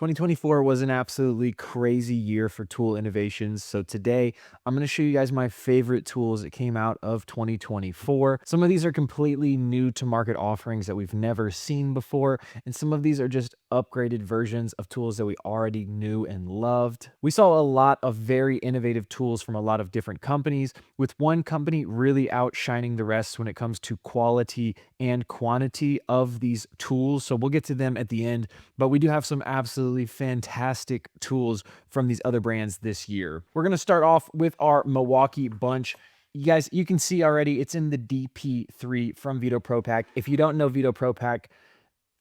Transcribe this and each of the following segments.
2024 was an absolutely crazy year for tool innovations. So today I'm going to show you guys my favorite tools that came out of 2024. Some of these are completely new to market offerings that we've never seen before, and some of these are just upgraded versions of tools that we already knew and loved. We saw a lot of very innovative tools from a lot of different companies, with one company really outshining the rest when it comes to quality and quantity of these tools. So we'll get to them at the end, but we do have some absolutely fantastic tools from these other brands this year. We're going to start off with our Milwaukee bunch. You guys, you can see already it's in the DP3 from Veto Pro Pac. If you don't know Veto Pro Pac,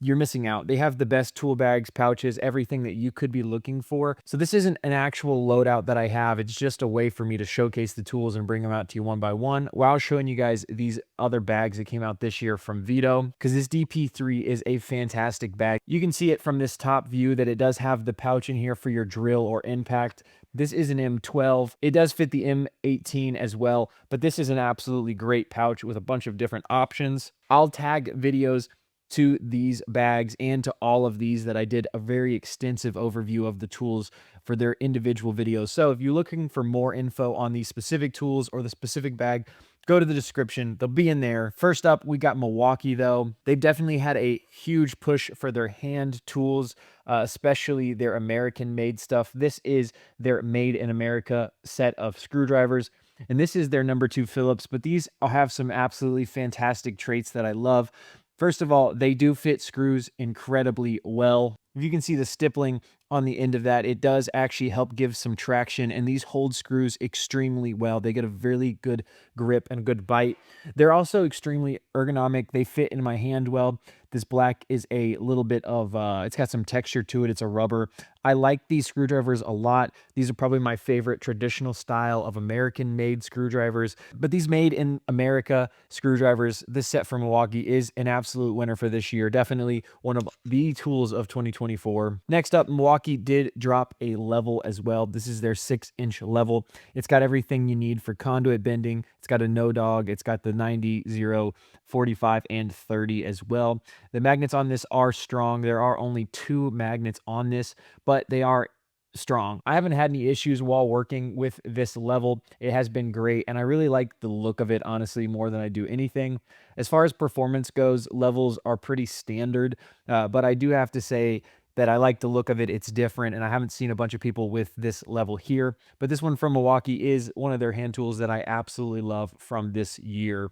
you're missing out. They have the best tool bags, pouches, everything that you could be looking for. So this isn't an actual loadout that I have. It's just a way for me to showcase the tools and bring them out to you one by one while showing you guys these other bags that came out this year from Veto, because this DP3 is a fantastic bag. You can see it from this top view that it does have the pouch in here for your drill or impact. This is an M12. It does fit the M18 as well, but this is an absolutely great pouch with a bunch of different options. I'll tag videos to these bags and to all of these that I did a very extensive overview of the tools for their individual videos. So if you're looking for more info on these specific tools or the specific bag, go to the description. They'll be in there. First up, we got Milwaukee, though. They've definitely had a huge push for their hand tools, especially their American-made stuff. This is their Made in America set of screwdrivers, and this is their #2 Phillips, but these have some absolutely fantastic traits that I love. First of all, they do fit screws incredibly well. If you can see the stippling on the end of that, it does actually help give some traction, and these hold screws extremely well. They get a really good grip and good bite. They're also extremely ergonomic. They fit in my hand well. This black is a little bit of, it's got some texture to it. It's a rubber. I like these screwdrivers a lot. These are probably my favorite traditional style of American-made screwdrivers. But these Made in America screwdrivers, this set from Milwaukee is an absolute winner for this year. Definitely one of the tools of 2024. Next up, Milwaukee did drop a level as well. This is their 6-inch level. It's got everything you need for conduit bending. It's got a no dog. It's got the 90, 0, 45, and 30 as well. The magnets on this are strong. There are only 2 magnets on this, but they are strong. I haven't had any issues while working with this level. It has been great, and I really like the look of it, honestly, more than I do anything. As far as performance goes, levels are pretty standard, but I do have to say that I like the look of it. It's different, and I haven't seen a bunch of people with this level here, but this one from Milwaukee is one of their hand tools that I absolutely love from this year.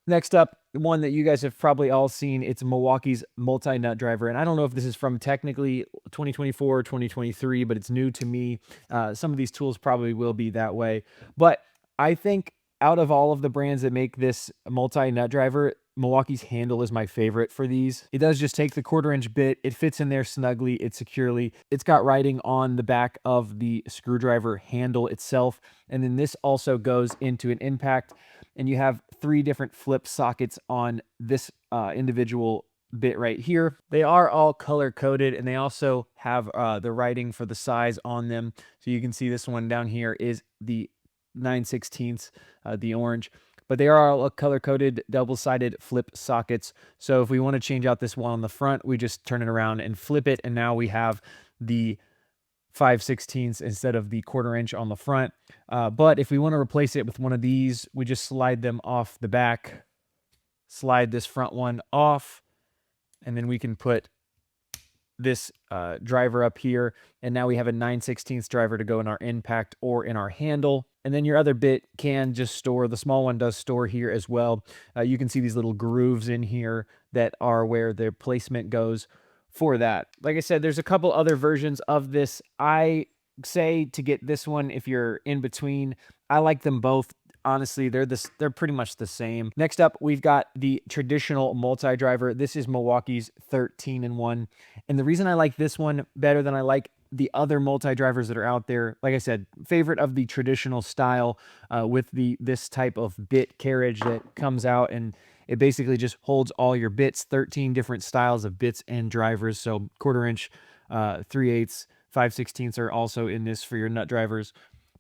Next up, one that you guys have probably all seen, it's Milwaukee's multi-nut driver. And I don't know if this is from technically 2024 or 2023, but it's new to me. Some of these tools probably will be that way. But I think out of all of the brands that make this multi-nut driver, Milwaukee's handle is my favorite for these. It does just take the 1/4-inch bit. It fits in there snugly. It's securely. It's got writing on the back of the screwdriver handle itself. And then this also goes into an impact, and you have 3 different flip sockets on this individual bit right here. They are all color coded, and they also have the writing for the size on them. So you can see this one down here is the 9/16, the orange. But they are all color-coded, double-sided flip sockets. So if we want to change out this one on the front, we just turn it around and flip it, and now we have the 5/16 instead of the 1/4-inch on the front. But if we want to replace it with one of these, we just slide them off the back, slide this front one off, and then we can put this driver up here, and now we have a 9/16 driver to go in our impact or in our handle. And then your other bit can just store, the small one does store here as well. You can see these little grooves in here that are where the placement goes for that. Like I said, there's a couple other versions of this. I say to get this one if you're in between. I like them both. Honestly, they're pretty much the same. Next up, we've got the traditional multi-driver. This is Milwaukee's 13-in-1. And the reason I like this one better than I like the other multi-drivers that are out there, like I said, favorite of the traditional style with this type of bit carriage that comes out, and it basically just holds all your bits, 13 different styles of bits and drivers. So 1/4-inch, 3/8, 5/16 are also in this for your nut drivers.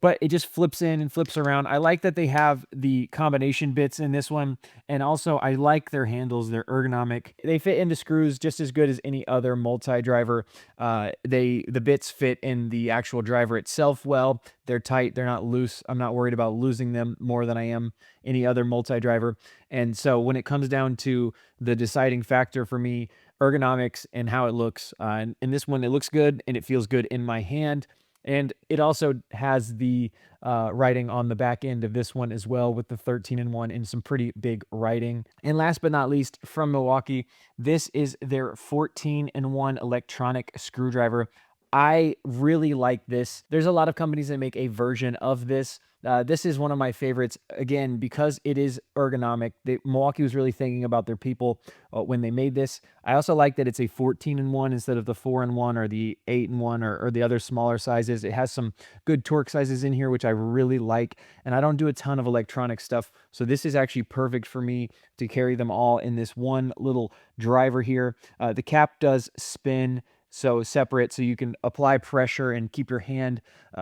but it just flips in and flips around. I like that they have the combination bits in this one, and also I like their handles. They're ergonomic. They fit into screws just as good as any other multi-driver. The bits fit in the actual driver itself well. They're tight. They're not loose. I'm not worried about losing them more than I am any other multi-driver. And so when it comes down to the deciding factor for me, ergonomics and how it looks, and in this one, it looks good and it feels good in my hand. And it also has the writing on the back end of this one as well, with the 13-in-1 and some pretty big writing. And last but not least, from Milwaukee, this is their 14-in-1 electronic screwdriver. I really like this. There's a lot of companies that make a version of this. This is one of my favorites, again, because it is ergonomic. Milwaukee was really thinking about their people when they made this. I also like that it's a 14-in-1 instead of the 4-in-1 or the 8-in-1 or the other smaller sizes. It has some good torque sizes in here, which I really like. And I don't do a ton of electronic stuff, so this is actually perfect for me to carry them all in this one little driver here. The cap does spin, so separate, so you can apply pressure and keep your hand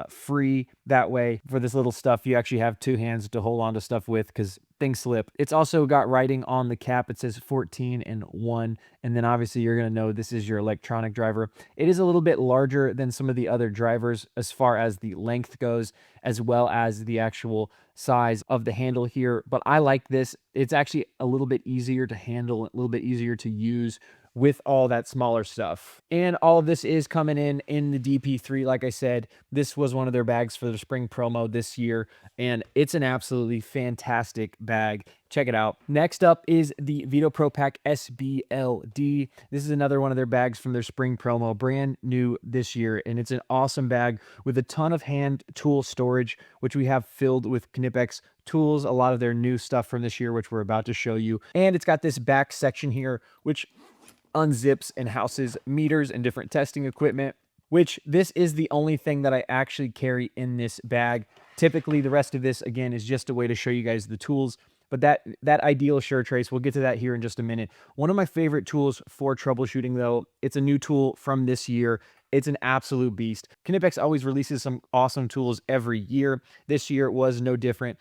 free that way. For this little stuff, you actually have two hands to hold on to stuff with because things slip. It's also got writing on the cap. It says 14-in-1, and then obviously you're going to know this is your electronic driver. It is a little bit larger than some of the other drivers as far as the length goes, as well as the actual size of the handle here, but I like this. It's actually a little bit easier to handle, a little bit easier to use with all that smaller stuff. And all of this is coming in the DP3. Like I said, this was one of their bags for the spring promo this year, and it's an absolutely fantastic bag. Check it out. Next up is the Veto Pro Pac SB-LD. This is another one of their bags from their spring promo, brand new this year, and it's an awesome bag with a ton of hand tool storage, which we have filled with Knipex tools, a lot of their new stuff from this year, which we're about to show you. And it's got this back section here, which unzips and houses meters and different testing equipment, which this is the only thing that I actually carry in this bag. Typically, the rest of this, again, is just a way to show you guys the tools. But that ideal sure trace, we'll get to that here in just a minute. One of my favorite tools for troubleshooting, though, it's a new tool from this year. It's an absolute beast. Knipex always releases some awesome tools every year. This year was no different.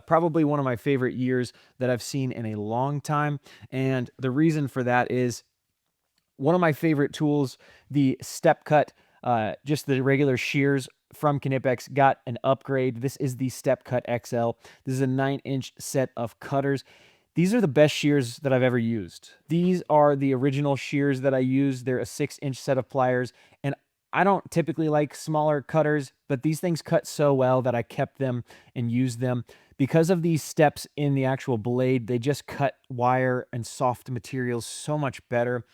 Probably one of my favorite years that I've seen in a long time. And the reason for that is one of my favorite tools, the StepCut, just the regular shears from Knipex, got an upgrade. This is the StepCut XL. This is a 9-inch set of cutters. These are the best shears that I've ever used. These are the original shears that I use. They're a 6-inch set of pliers, and I don't typically like smaller cutters, but these things cut so well that I kept them and used them. Because of these steps in the actual blade, they just cut wire and soft materials so much better.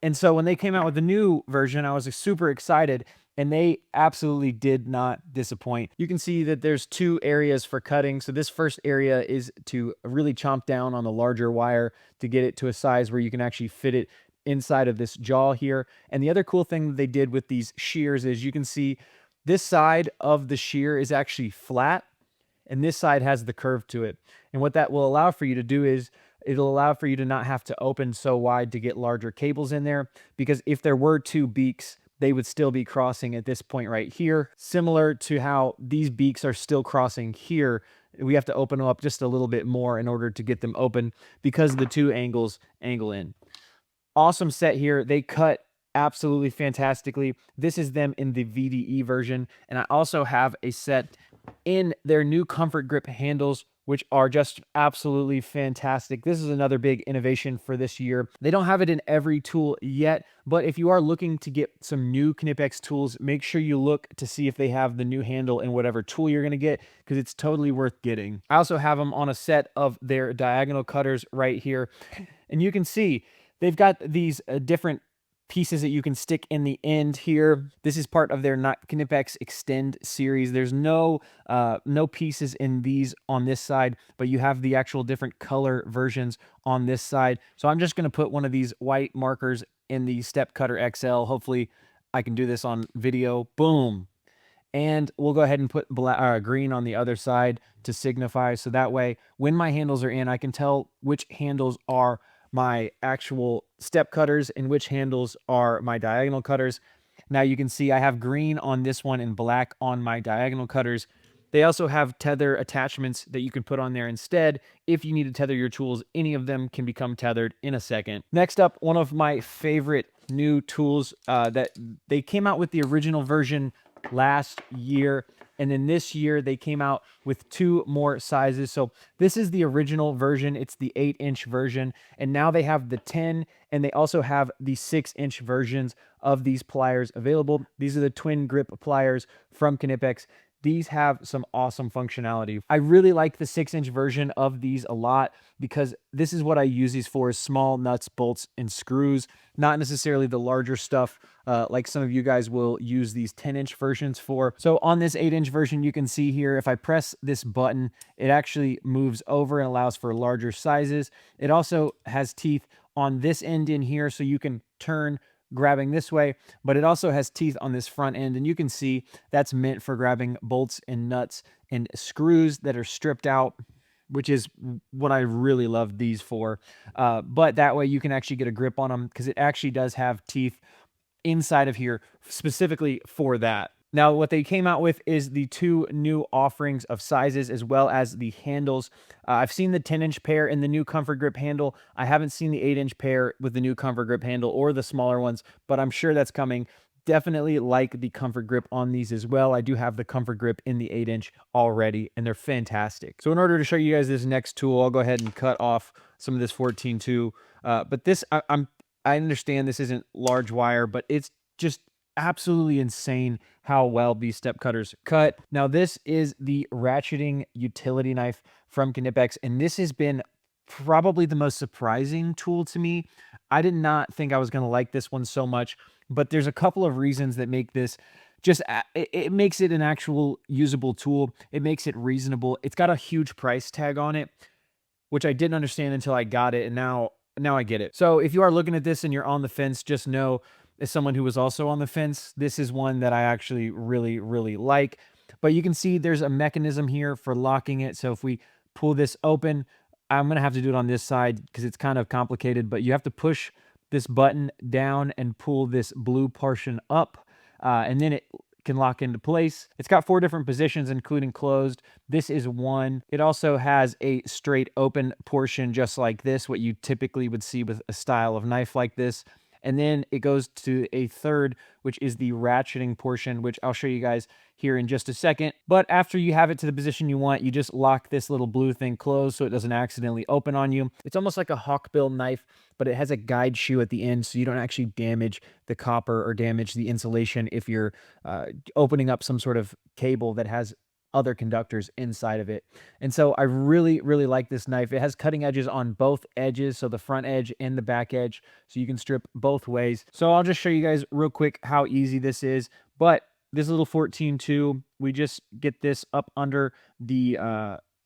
And so when they came out with the new version, I was super excited, and they absolutely did not disappoint. You can see that there's two areas for cutting. So this first area is to really chomp down on the larger wire to get it to a size where you can actually fit it inside of this jaw here. And the other cool thing that they did with these shears is you can see this side of the shear is actually flat, and this side has the curve to it. And what that will allow for you to do is it'll allow for you to not have to open so wide to get larger cables in there, because if there were two beaks, they would still be crossing at this point right here. Similar to how these beaks are still crossing here, we have to open them up just a little bit more in order to get them open because the two angles angle in. Awesome set here. They cut absolutely fantastically. This is them in the VDE version, and I also have a set in their new comfort grip handles, which are just absolutely fantastic. This is another big innovation for this year. They don't have it in every tool yet, but if you are looking to get some new Knipex tools, make sure you look to see if they have the new handle in whatever tool you're going to get, because it's totally worth getting. I also have them on a set of their diagonal cutters right here, and you can see they've got these different pieces that you can stick in the end here. This is part of their Knipex Extend series. There's no pieces in these on this side, but you have the actual different color versions on this side. So I'm just going to put one of these white markers in the StepCut XL. Hopefully I can do this on video. Boom. And we'll go ahead and put green on the other side to signify. So that way, when my handles are in, I can tell which handles are my actual step cutters and which handles are my diagonal cutters. Now you can see I have green on this one and black on my diagonal cutters. They also have tether attachments that you can put on there instead. If you need to tether your tools, any of them can become tethered in a second. Next up, one of my favorite new tools that they came out with the original version last year, and then this year they came out with 2 more sizes. So this is the original version. It's the 8-inch version, and now they have the 10, and they also have the 6-inch versions of these pliers available. These are the twin grip pliers from Knipex. These have some awesome functionality. I really like the 6-inch version of these a lot because this is what I use these for, is small nuts, bolts, and screws, not necessarily the larger stuff like some of you guys will use these 10-inch versions for. So on this 8-inch version, you can see here, if I press this button, it actually moves over and allows for larger sizes. It also has teeth on this end in here, so you can turn grabbing this way, but it also has teeth on this front end, and you can see that's meant for grabbing bolts and nuts and screws that are stripped out, which is what I really love these for. But that way you can actually get a grip on them because it actually does have teeth inside of here specifically for that. Now, what they came out with is the 2 new offerings of sizes as well as the handles. I've seen the 10-inch pair in the new Comfort Grip handle. I haven't seen the 8-inch pair with the new Comfort Grip handle or the smaller ones, but I'm sure that's coming. Definitely like the Comfort Grip on these as well. I do have the Comfort Grip in the 8-inch already, and they're fantastic. So in order to show you guys this next tool, I'll go ahead and cut off some of this 14-2. But this, I understand this isn't large wire, but it's just absolutely insane how well these step cutters cut. Now, this is the ratcheting utility knife from Knipex, and this has been probably the most surprising tool to me. I did not think I was going to like this one so much, but there's a couple of reasons that make this just, it makes it an actual usable tool. It makes it reasonable. It's got a huge price tag on it, which I didn't understand until I got it, and now I get it. So if you are looking at this and you're on the fence, just know, as someone who was also on the fence, this is one that I actually really, really like. But you can see there's a mechanism here for locking it. So if we pull this open, I'm going to have to do it on this side because it's kind of complicated, but you have to push this button down and pull this blue portion up, and then it can lock into place. It's got 4 different positions, including closed. This is one. It also has a straight open portion, just like this, what you typically would see with a style of knife like this. And then it goes to a third, which is the ratcheting portion, which I'll show you guys here in just a second. But after you have it to the position you want, you just lock this little blue thing closed so it doesn't accidentally open on you. It's almost like a hawkbill knife, but it has a guide shoe at the end, so you don't actually damage the copper or damage the insulation if you're opening up some sort of cable that has other conductors inside of it. And so I really, really like this knife. It has cutting edges on both edges, so the front edge and the back edge, so you can strip both ways. So I'll just show you guys real quick how easy this is. But this little 14-2, we just get this up under the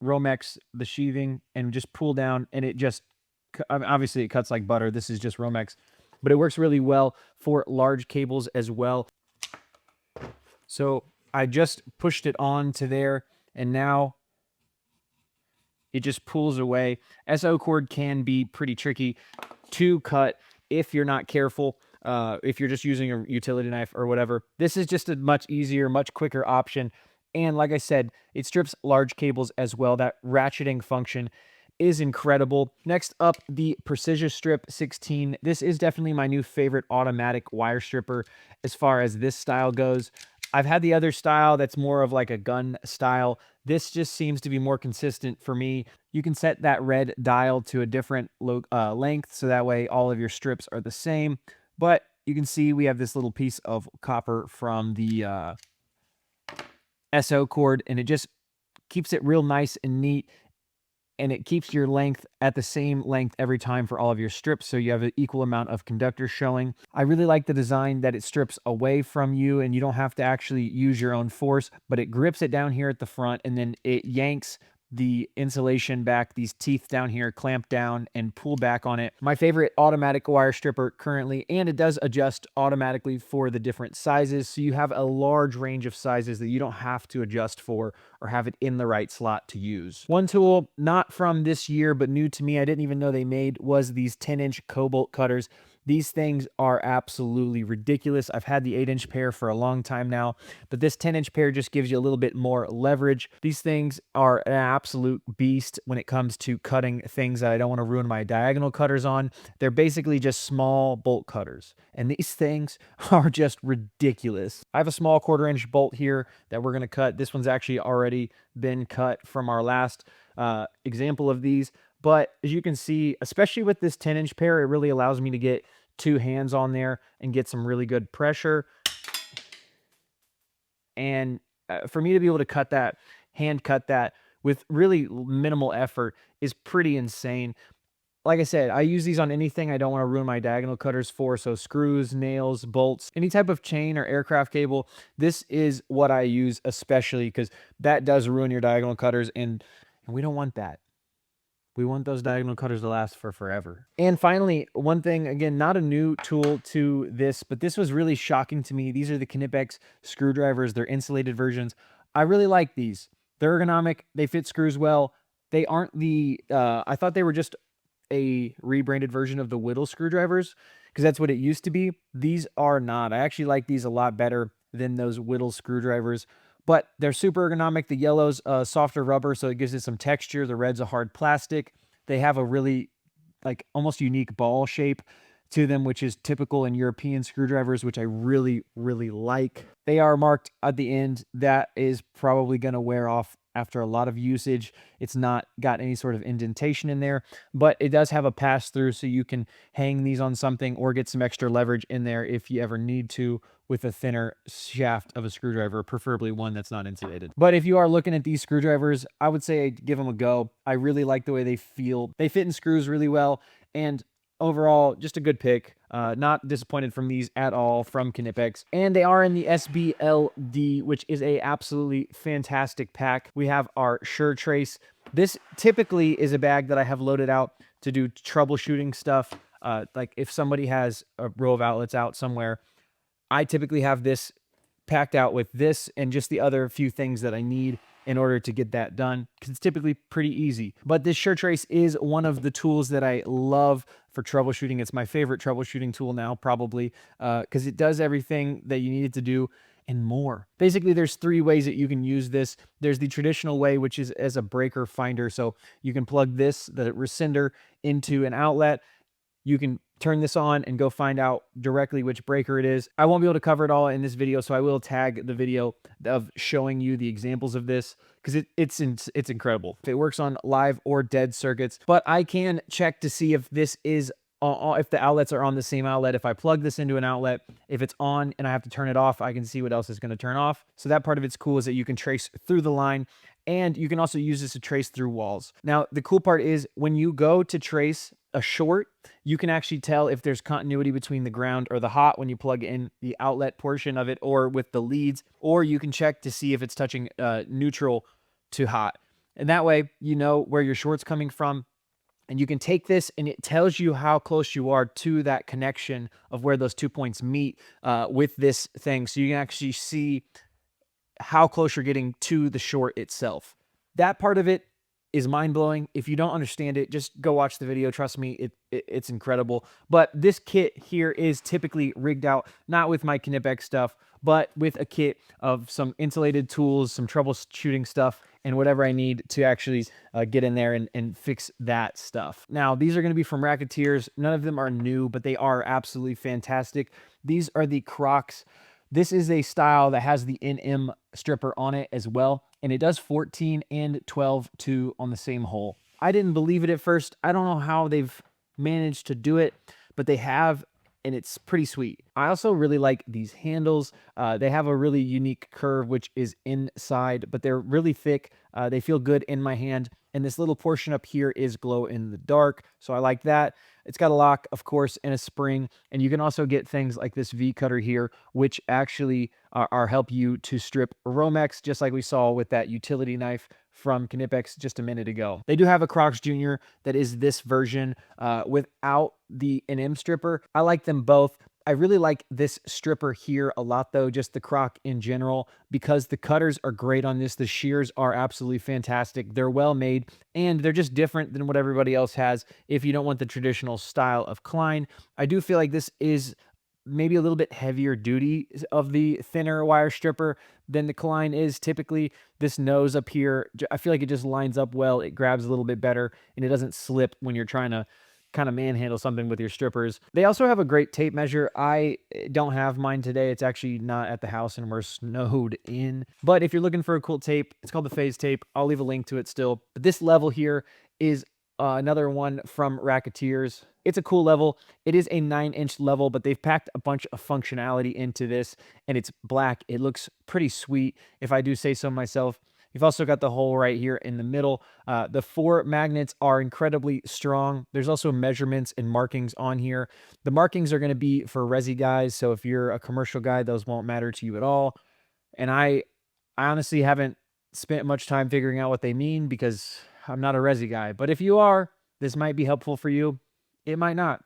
Romex, the sheathing, and just pull down, and it just, obviously it cuts like butter. This is just Romex, but it works really well for large cables as well. So I just pushed it on to there, and now it just pulls away. SO cord can be pretty tricky to cut if you're not careful, if you're just using a utility knife or whatever. This is just a much easier, much quicker option. And like I said, it strips large cables as well. That ratcheting function is incredible. Next up, the Precision Strip 16. This is definitely my new favorite automatic wire stripper as far as this style goes. I've had the other style that's more of like a gun style. This just seems to be more consistent for me. You can set that red dial to a different length, so that way all of your strips are the same. But you can see we have this little piece of copper from the SO cord, and it just keeps it real nice and neat. And it keeps your length at the same length every time for all of your strips, so you have an equal amount of conductor showing. I really like the design that it strips away from you, and you don't have to actually use your own force, but it grips it down here at the front, and then it yanks the insulation back. These teeth down here clamp down and pull back on it. My favorite automatic wire stripper currently, and it does adjust automatically for the different sizes, so you have a large range of sizes that you don't have to adjust for or have it in the right slot to use. One tool not from this year but new to me, I didn't even know they made, was these 10-inch cobalt cutters. These things are absolutely ridiculous. I've had the 8-inch pair for a long time now, but this 10-inch pair just gives you a little bit more leverage. These things are an absolute beast when it comes to cutting things that I don't want to ruin my diagonal cutters on. They're basically just small bolt cutters, and these things are just ridiculous. I have a small 1/4-inch bolt here that we're going to cut. This one's actually already been cut from our last example of these. But as you can see, especially with this 10-inch pair, it really allows me to get 2 hands on there and get some really good pressure. And for me to be able to cut that, hand cut that with really minimal effort is pretty insane. Like I said, I use these on anything I don't want to ruin my diagonal cutters for. So screws, nails, bolts, any type of chain or aircraft cable. This is what I use especially because that does ruin your diagonal cutters, and we don't want that. We want those diagonal cutters to last for forever. And finally, one thing, again, not a new tool to this, but this was really shocking to me. These are the Knipex screwdrivers. They're insulated versions. I really like these. They're ergonomic. They fit screws well. They aren't the, I thought they were just a rebranded version of the Whittle screwdrivers because that's what it used to be. These are not. I actually like these a lot better than those Whittle screwdrivers. But they're super ergonomic. The yellow's softer rubber, so it gives it some texture. The red's a hard plastic. They have a really, like, almost unique ball shape to them, which is typical in European screwdrivers, which I really, really like. They are marked at the end. That is probably going to wear off after a lot of usage. It's not got any sort of indentation in there, but it does have a pass-through, so you can hang these on something or get some extra leverage in there if you ever need to with a thinner shaft of a screwdriver, preferably one that's not insulated. But if you are looking at these screwdrivers, I would say give them a go. I really like the way they feel. They fit in screws really well, and overall, just a good pick. Not disappointed from these at all from Knipex. And they are in the SB-LD, which is a absolutely fantastic pack. We have our Sure Trace. This typically is a bag that I have loaded out to do troubleshooting stuff. Like if somebody has a row of outlets out somewhere, I typically have this packed out with this and just the other few things that I need in order to get that done, because it's typically pretty easy. But this Sure Trace is one of the tools that I love for troubleshooting. It's my favorite troubleshooting tool now, probably, because it does everything that you need it to do and more. Basically, there's 3 ways that you can use this. There's the traditional way, which is as a breaker finder. So you can plug this, the rescinder, into an outlet. You can turn this on and go find out directly which breaker it is. I won't be able to cover it all in this video, so I will tag the video of showing you the examples of this because it's incredible. It works on live or dead circuits, but I can check to see if this is if the outlets are on the same outlet. If I plug this into an outlet, if it's on and I have to turn it off, I can see what else is going to turn off. So that part of it's cool, is that you can trace through the line, and you can also use this to trace through walls. Now, the cool part is when you go to trace a short, you can actually tell if there's continuity between the ground or the hot when you plug in the outlet portion of it, or with the leads, or you can check to see if it's touching neutral to hot. And that way, you know where your short's coming from. And you can take this and it tells you how close you are to that connection of where those 2 points meet with this thing. So you can actually see how close you're getting to the short itself. That part of it is mind-blowing. If you don't understand it, just go watch the video. Trust me, it's incredible. But this kit here is typically rigged out, not with my Knipex stuff, but with a kit of some insulated tools, some troubleshooting stuff, and whatever I need to actually get in there and fix that stuff. Now, these are going to be from Racketeers. None of them are new, but they are absolutely fantastic. These are the Crocs. This is a style that has the NM stripper on it as well, and it does 14 and 12-2 on the same hole. I didn't believe it at first. I don't know how they've managed to do it, but they have, and it's pretty sweet. I also really like these handles. They have a really unique curve, which is inside, but they're really thick. They feel good in my hand. And this little portion up here is glow in the dark, so I like that. It's got a lock, of course, and a spring. And you can also get things like this V cutter here, which actually are help you to strip Romex, just like we saw with that utility knife from Knipex just a minute ago. They do have a Crocs Junior that is this version without the NM stripper. I like them both. I really like this stripper here a lot though, just the crock in general, because the cutters are great on this. The shears are absolutely fantastic. They're well made and they're just different than what everybody else has if you don't want the traditional style of Klein. I do feel like this is maybe a little bit heavier duty of the thinner wire stripper than the Klein is typically. This nose up here, I feel like it just lines up well. It grabs a little bit better and it doesn't slip when you're trying to kind of manhandle something with your strippers. They also have a great tape measure. I don't have mine today. It's actually not at the house and we're snowed in. But if you're looking for a cool tape, it's called the Phase Tape. I'll leave a link to it still. But this level here is another one from Racketeers. It's a cool level. It is a 9-inch level, but they've packed a bunch of functionality into this, and it's black. It looks pretty sweet, if I do say so myself. You've also got the hole right here in the middle. The 4 magnets are incredibly strong. There's also measurements and markings on here. The markings are going to be for resi guys, so if you're a commercial guy, those won't matter to you at all. And I honestly haven't spent much time figuring out what they mean because I'm not a resi guy. But if you are, this might be helpful for you. It might not.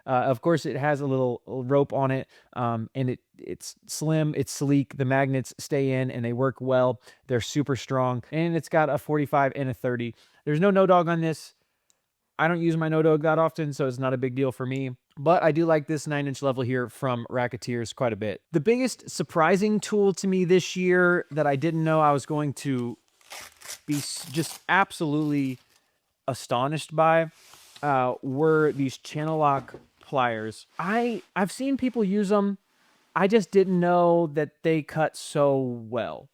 Of course, it has a little rope on it, and it's slim, it's sleek. The magnets stay in, and they work well. They're super strong, and it's got a 45 and a 30. There's no no-dog on this. I don't use my no-dog that often, so it's not a big deal for me. But I do like this 9-inch level here from Racketeers quite a bit. The biggest surprising tool to me this year that I didn't know I was going to be just absolutely astonished by were these Channellock pliers. I've seen people use them. I just didn't know that they cut so well.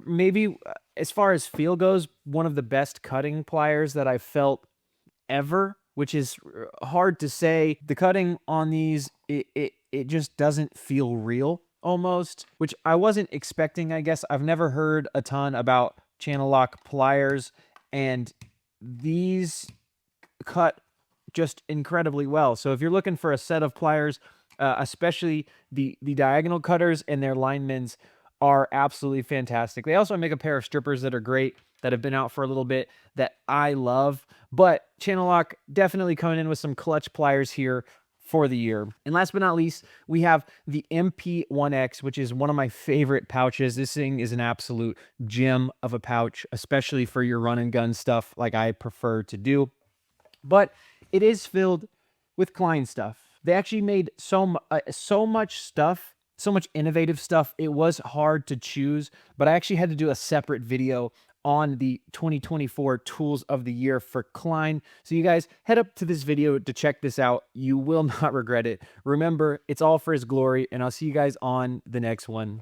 Maybe as far as feel goes, one of the best cutting pliers that I've felt ever, which is hard to say. The cutting on these, it just doesn't feel real almost, which I wasn't expecting, I guess. I've never heard a ton about Channellock pliers, and these cut just incredibly well. So if you're looking for a set of pliers, especially the diagonal cutters and their linemans are absolutely fantastic. They also make a pair of strippers that are great, that have been out for a little bit, that I love. But Channellock definitely coming in with some clutch pliers here for the year. And last but not least, we have the MP1X, which is one of my favorite pouches. This thing is an absolute gem of a pouch, especially for your run and gun stuff like I prefer to do. But it is filled with Klein stuff. They actually made so much stuff, so much innovative stuff. It was hard to choose, but I actually had to do a separate video on the 2024 tools of the year for Klein. So you guys head up to this video to check this out. You will not regret it. Remember, it's all for his glory, and I'll see you guys on the next one.